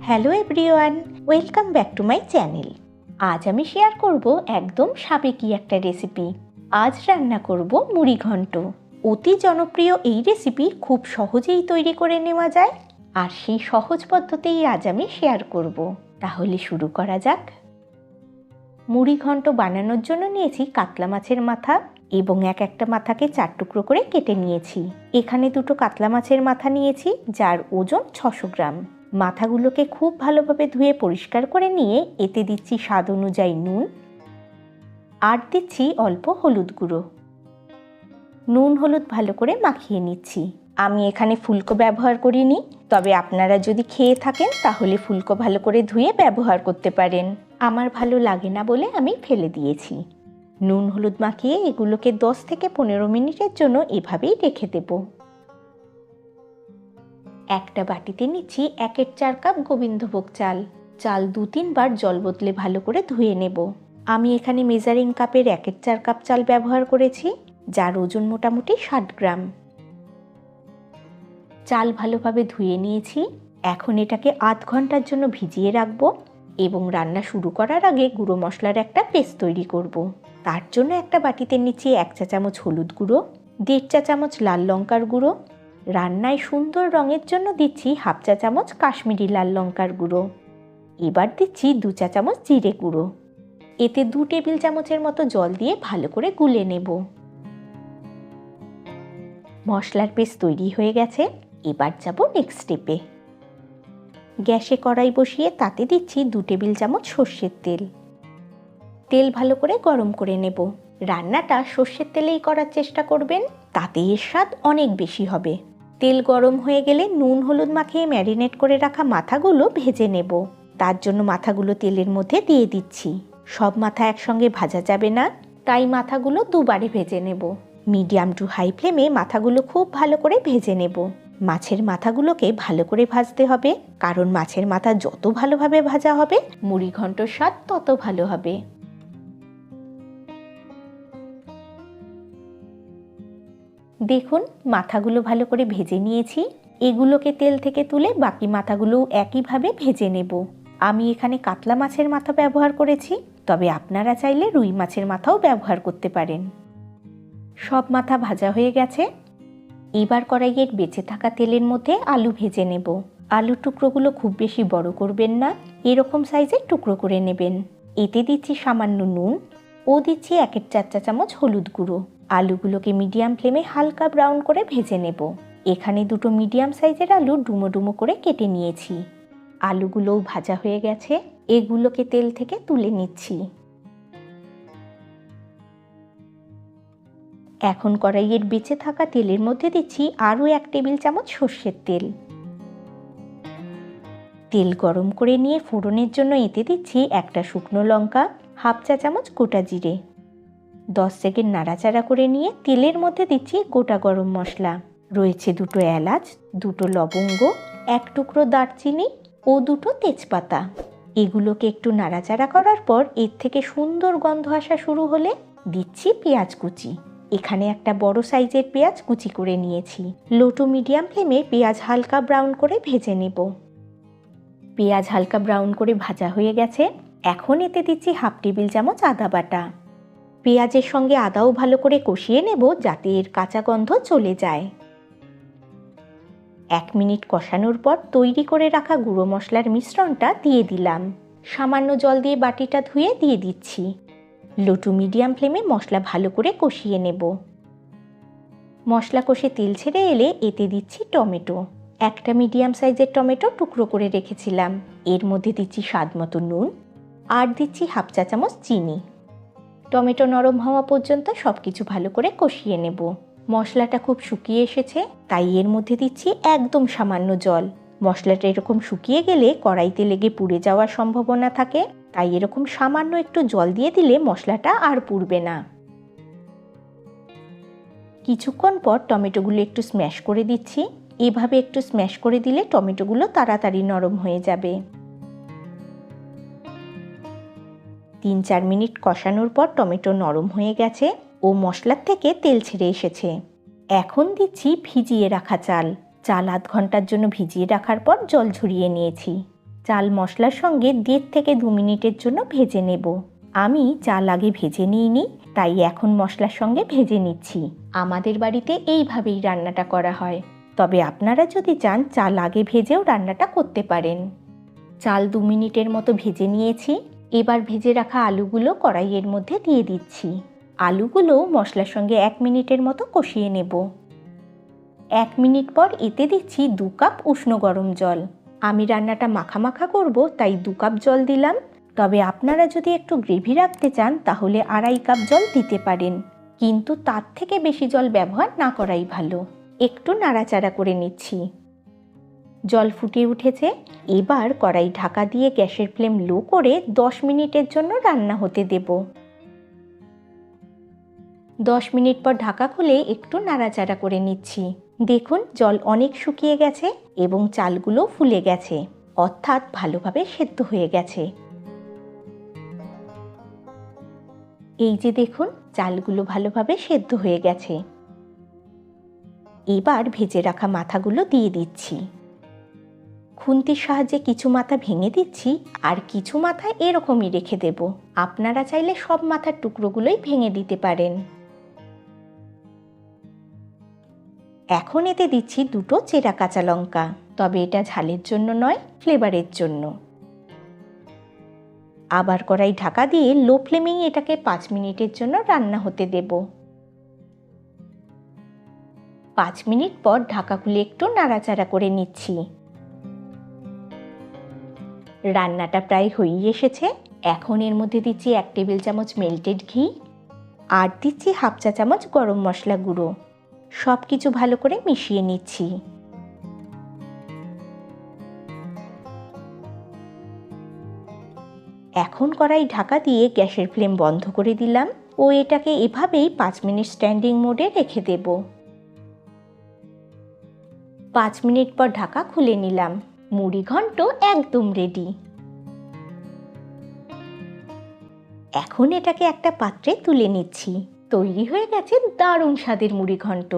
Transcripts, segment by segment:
Hello everyone, welcome back to my channel. আজ আমি share করব একদম সাবেকি একটা রেসিপি। আজ রান্না করব মুড়ি ঘন্ট। অতি জনপ্রিয় এই রেসিপি খুব সহজেই তৈরি করে নেওয়া যায়, আর সেই সহজ পদ্ধতিই আজ আমি শেয়ার করব। তাহলে শুরু করা যাক। মুড়ি ঘন্ট বানানোর জন্য নিয়েছি কাতলা মাছের মাথা এবং একটা মাথাকে 4 টুকরো করে কেটে নিয়েছি। এখানে 2টো কাতলা মাছের মাথা নিয়েছি, যার ওজন 600 গ্রাম। মাথাগুলোকে খুব ভালোভাবে ধুয়ে পরিষ্কার করে নিয়ে এতে দিচ্ছি স্বাদ অনুযায়ী নুন, আর দিচ্ছি অল্প হলুদ গুঁড়ো। নুন হলুদ ভালো করে মাখিয়ে নিচ্ছি। আমি এখানে ফুলকো ব্যবহার করিনি, তবে আপনারা যদি খেয়ে থাকেন তাহলে ফুলকো ভালো করে ধুয়ে ব্যবহার করতে পারেন। আমার ভালো লাগে না বলে আমি ফেলে দিয়েছি। নুন হলুদ মাখিয়ে এগুলোকে 10 থেকে 15 মিনিটের জন্য এভাবেই রেখে দেব। একটা বাটিতে নিচ্ছি 1/4 কাপ গোবিন্দভোগ চাল। চাল 2-3 বার জল বদলে ভালো করে ধুয়ে নেব। আমি এখানে মেজারিং কাপের 1/4 কাপ চাল ব্যবহার করেছি, যার ওজন মোটামুটি 60 গ্রাম। চাল ভালোভাবে ধুয়ে নিয়েছি। এখন এটাকে আধ ঘন্টার জন্য ভিজিয়ে রাখবো এবং রান্না শুরু করার আগে গুঁড়ো মশলার একটা পেস্ট তৈরি করব। তার জন্য একটা বাটিতে নিচ্ছি 1 চা চামচ হলুদ গুঁড়ো, 1.5 চা চামচ লাল লঙ্কার গুঁড়ো, রান্নায় সুন্দর রঙের জন্য দিচ্ছি 1/2 চা চামচ কাশ্মীরি লাল লঙ্কার গুঁড়ো। এবার দিচ্ছি 2 চা চামচ জিরে গুঁড়ো। এতে 2 টেবিল চামচের মতো জল দিয়ে ভালো করে গুলে নেব। মশলার পেস্ট তৈরি হয়ে গেছে। এবার যাব নেক্সট স্টেপে। গ্যাসে কড়াই বসিয়ে তাতে দিচ্ছি 2 টেবিল চামচ সর্ষের তেল। তেল ভালো করে গরম করে নেব। রান্নাটা সর্ষের তেলেই করার চেষ্টা করবেন, তাতে এর স্বাদ অনেক বেশি হবে। তেল গরম হয়ে গেলে নুন হলুদ মাখিয়ে ম্যারিনেট করে রাখা মাথাগুলো ভেজে নেব। তার জন্য মাথাগুলো তেলের মধ্যে দিয়ে দিচ্ছি। সব মাথা একসঙ্গে ভাজা যাবে না, তাই মাথাগুলো দুবারে ভেজে নেব। মিডিয়াম টু হাই ফ্লেমে মাথাগুলো খুব ভালো করে ভেজে নেব। মাছের মাথাগুলোকে ভালো করে ভাজতে হবে, কারণ মাছের মাথা যত ভালোভাবে ভাজা হবে মুড়ি ঘন্টর স্বাদ তত ভালো হবে। দেখুন, মাথাগুলো ভালো করে ভেজে নিয়েছি। এগুলোকে তেল থেকে তুলে বাকি মাথাগুলোও একইভাবে ভেজে নেব। আমি এখানে কাতলা মাছের মাথা ব্যবহার করেছি, তবে আপনারা চাইলে রুই মাছের মাথাও ব্যবহার করতে পারেন। সব মাথা ভাজা হয়ে গেছে। এবার কড়াইয়ের বেঁচে থাকা তেলের মধ্যে আলু ভেজে নেব। আলুর টুকরোগুলো খুব বেশি বড় করবেন না, এরকম সাইজের টুকরো করে নেবেন। এতে দিচ্ছি সামান্য নুন ও দিচ্ছি 1/4 চা চামচ হলুদ গুঁড়ো। আলুগুলোকে মিডিয়াম ফ্লেমে হালকা ব্রাউন করে ভেজে নেব। এখানে 2টো মিডিয়াম সাইজের আলু ডুমো ডুমো করে কেটে নিয়েছি। আলুগুলোও ভাজা হয়ে গেছে। এগুলোকে তেল থেকে তুলে নিচ্ছি। এখন কড়াইয়ের বেঁচে থাকা তেলের মধ্যে দিচ্ছি আরও 1 টেবিল চামচ সর্ষের তেল। তেল গরম করে নিয়ে ফোড়নের জন্য এতে দিচ্ছি একটা শুকনো লঙ্কা, 1/2 চা চামচ গোটা জিরে। 10 সেকেন্ড নাড়াচাড়া করে নিয়ে তেলের মধ্যে দিচ্ছি গোটা গরম মশলা। রয়েছে 2টো এলাচ, 2টো লবঙ্গ, 1 টুকরো দারচিনি ও 2টো তেজপাতা। এগুলোকে একটু নাড়াচাড়া করার পর এর থেকে সুন্দর গন্ধ আসা শুরু হলে দিচ্ছি পেঁয়াজ কুচি। এখানে একটা বড় সাইজের পেঁয়াজ কুচি করে নিয়েছি। লো টু মিডিয়াম ফ্লেমে পেঁয়াজ হালকা ব্রাউন করে ভেজে নেব। পেঁয়াজ হালকা ব্রাউন করে ভাজা হয়ে গেছে। এখন এতে দিচ্ছি 1/2 টেবিল চামচ আদা বাটা। পেঁয়াজের সঙ্গে আদাও ভালো করে কষিয়ে নেব, যাতে এর কাঁচা গন্ধ চলে যায়। 1 মিনিট কষানোর পর তৈরি করে রাখা গুঁড়ো মশলার মিশ্রণটা দিয়ে দিলাম। সামান্য জল দিয়ে বাটিটা ধুয়ে দিয়ে দিচ্ছি। লো টু মিডিয়াম ফ্লেমে মশলা ভালো করে কষিয়ে নেব। মশলা কষে তেল ছেড়ে এলে এতে দিচ্ছি টমেটো। একটা মিডিয়াম সাইজের টমেটো টুকরো করে রেখেছিলাম। এর মধ্যে দিচ্ছি স্বাদ মতো নুন আর দিচ্ছি 1/2 চা চামচ চিনি। টমেটো নরম হওয়া পর্যন্ত সব কিছু ভালো করে কষিয়ে নেব। মশলাটা খুব শুকিয়ে এসেছে, তাই এর মধ্যে দিচ্ছি একদম সামান্য জল। মশলাটা এরকম শুকিয়ে গেলে কড়াইতে লেগে পুড়ে যাওয়ার সম্ভাবনা থাকে, তাই এরকম সামান্য একটু জল দিয়ে দিলে মশলাটা আর পুড়বে না। কিছুক্ষণ পর টমেটোগুলো একটু স্ম্যাশ করে দিচ্ছি। এভাবে একটু স্ম্যাশ করে দিলে টমেটোগুলো তাড়াতাড়ি নরম হয়ে যাবে। 3-4 মিনিট কষানোর পর টমেটো নরম হয়ে গেছে ও মশলার থেকে তেল ছেড়ে এসেছে। এখন দিচ্ছি ভিজিয়ে রাখা চাল। চাল আধ ঘন্টার জন্য ভিজিয়ে রাখার পর জল ঝরিয়ে নিয়েছি। চাল মশলার সঙ্গে 1.5 থেকে 2 মিনিটের জন্য ভেজে নেব। আমি চাল আগে ভেজে নিইনি, তাই এখন মশলার সঙ্গে ভেজে নিচ্ছি। আমাদের বাড়িতে এইভাবেই রান্নাটা করা হয়, তবে আপনারা যদি চান চাল আগে ভেজেও রান্নাটা করতে পারেন। চাল 2 মিনিটের মতো ভেজে নিয়েছি। এবার ভেজে রাখা আলুগুলো কড়াইয়ের মধ্যে দিয়ে দিচ্ছি। আলুগুলো মশলার সঙ্গে 1 মিনিটের মতো কষিয়ে নেব। 1 মিনিট পর এতে দিচ্ছি 2 কাপ উষ্ণ গরম জল। আমি রান্নাটা মাখা মাখা করব, তাই 2 কাপ জল দিলাম। তবে আপনারা যদি একটু গ্রেভি রাখতে চান তাহলে 2.5 কাপ জল দিতে পারেন, কিন্তু তার থেকে বেশি জল ব্যবহার না করাই ভালো। একটু নাড়াচাড়া করে নিচ্ছি। জল ফুটে উঠেছে। এবার কড়াই ঢাকা দিয়ে গ্যাসের ফ্লেম লো করে 10 মিনিটের জন্য রান্না হতে দেব। 10 মিনিট পর ঢাকা খুলে একটু নাড়াচাড়া করে নিচ্ছি। দেখুন জল অনেক শুকিয়ে গেছে এবং চালগুলো ফুলে গেছে, অর্থাৎ ভালোভাবে সেদ্ধ হয়ে গেছে। এই যে দেখুন চালগুলো ভালোভাবে সেদ্ধ হয়ে গেছে। এবার ভেজে রাখা মাথাগুলো দিয়ে দিচ্ছি। খুন্তির সাহায্যে কিছু মাথা ভেঙে দিচ্ছি, আর কিছু মাথা এরকমই রেখে দেব। আপনারা চাইলে সব মাথার টুকরোগুলোই ভেঙে দিতে পারেন। এখন এতে দিচ্ছি 2টো চেরা কাঁচা লঙ্কা, তবে এটা ঝালের জন্য নয়, ফ্লেভারের জন্য। আবার কড়াই ঢাকা দিয়ে লো ফ্লেমেই এটাকে 5 মিনিটের জন্য রান্না হতে দেব। 5 মিনিট পর ঢাকা খুলে একটু নাড়াচাড়া করে নিচ্ছি। রান্নাটা প্রায় হয়েই এসেছে। এখন এর মধ্যে দিচ্ছি 1 টেবিল চামচ মেল্টেড ঘি, আর দিচ্ছি 1/2 চা চামচ গরম মশলা গুঁড়ো। সব কিছু ভালো করে মিশিয়ে নিচ্ছি। এখন কড়াই ঢাকা দিয়ে গ্যাসের ফ্লেম বন্ধ করে দিলাম ও এটাকে এভাবেই 5 মিনিট স্ট্যান্ডিং মোডে রেখে দেব। 5 মিনিট পর ঢাকা খুলে নিলাম। মুড়ি ঘন্ট একদম রেডি। এখন এটাকে একটা পাত্রে তুলে নিচ্ছি। তৈরি হয়ে গেছে দারুণ স্বাদের মুড়ি ঘন্ট।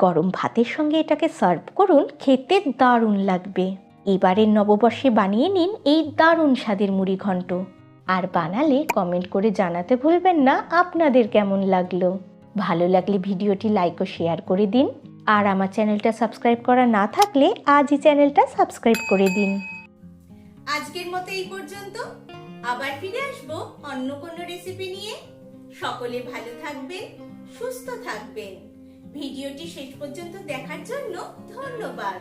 গরম ভাতের সঙ্গে এটাকে সার্ভ করুন, খেতে দারুণ লাগবে। এবারের নববর্ষে বানিয়ে নিন এই দারুণ স্বাদের মুড়ি ঘন্ট, আর বানালে কমেন্ট করে জানাতে ভুলবেন না আপনাদের কেমন লাগলো। ভালো লাগলে ভিডিওটি লাইক ও শেয়ার করে দিন, আর আমার চ্যানেলটা সাবস্ক্রাইব করা না থাকলে আজই চ্যানেলটা সাবস্ক্রাইব করে দিন। আজকের মতো এই পর্যন্ত। আবার ফিরে আসবো অন্য কোনো রেসিপি নিয়ে। সকলে ভালো থাকবেন, সুস্থ থাকবেন। ভিডিওটি শেষ পর্যন্ত দেখার জন্য ধন্যবাদ।